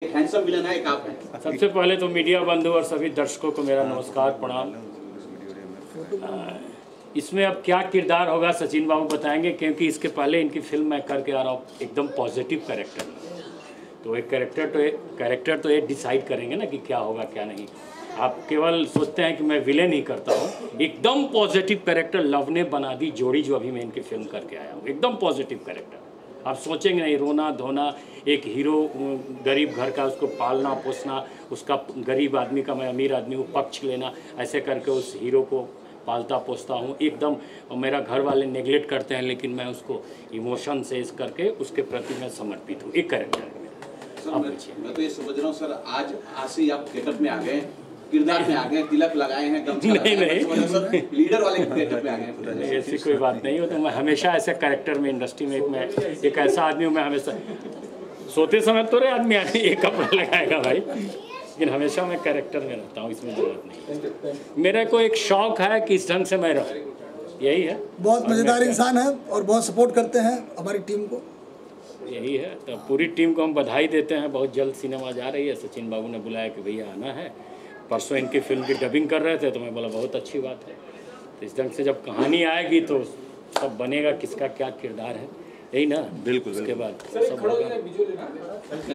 Handsome villain है, एक आप हैं। सबसे पहले तो मीडिया बंधु और सभी दर्शकों को मेरा नमस्कार प्रणाम। इसमें अब क्या किरदार होगा सचिन बाबू बताएंगे, क्योंकि इसके पहले इनकी फिल्म मैं करके आ रहा हूँ एकदम पॉजिटिव कैरेक्टर। तो एक कैरेक्टर तो ये डिसाइड करेंगे ना कि क्या होगा क्या नहीं। आप केवल सोचते हैं कि मैं विलेन ही करता हूँ, एकदम पॉजिटिव कैरेक्टर। लव ने बना दी जोड़ी जो अभी मैं इनकी फिल्म करके आया हूँ, एकदम पॉजिटिव कैरेक्टर। आप सोचेंगे नहीं, रोना धोना, एक हीरो गरीब घर का, उसको पालना पोसना, उसका गरीब आदमी का मैं अमीर आदमी हूँ पक्ष लेना, ऐसे करके उस हीरो को पालता पोसता हूँ एकदम। मेरा घर वाले नेगलेक्ट करते हैं लेकिन मैं उसको इमोशन से इस करके उसके प्रति मैं समर्पित हूँ। एक कैरेक्टर है मेरा। मैं तो ये समझ रहा हूँ सर, आज से आप गेटअप में आ गए, किरदार में आ गए, तिलक लगाए हैं, गमछा नहीं सर, लीडर वाले गेटअप में आ गए। ऐसी कोई बात नहीं हो। तो मैं हमेशा ऐसे कैरेक्टर में इंडस्ट्री में मैं एक ऐसा आदमी हूँ, मैं हमेशा सोते समय तो रे आदमी आके एक कपड़ा लगाएगा भाई, लेकिन हमेशा मैं कैरेक्टर में रहता हूँ, इसमें जरूरत नहीं। मेरा को एक शौक है कि इस ढंग से मैं रहूँ, यही है। बहुत मज़ेदार इंसान है और बहुत सपोर्ट करते हैं हमारी टीम को, यही है। तो पूरी टीम को हम बधाई देते हैं। बहुत जल्द सिनेमा जा रही है। सचिन बाबू ने बुलाया कि भैया आना है। परसों इनकी फिल्म की डबिंग कर रहे थे तो मैं बोला बहुत अच्छी बात है। तो इस ढंग से जब कहानी आएगी तो सब बनेगा, किसका क्या किरदार है, यही ना। बिल्कुल। उसके बाद सब होगा।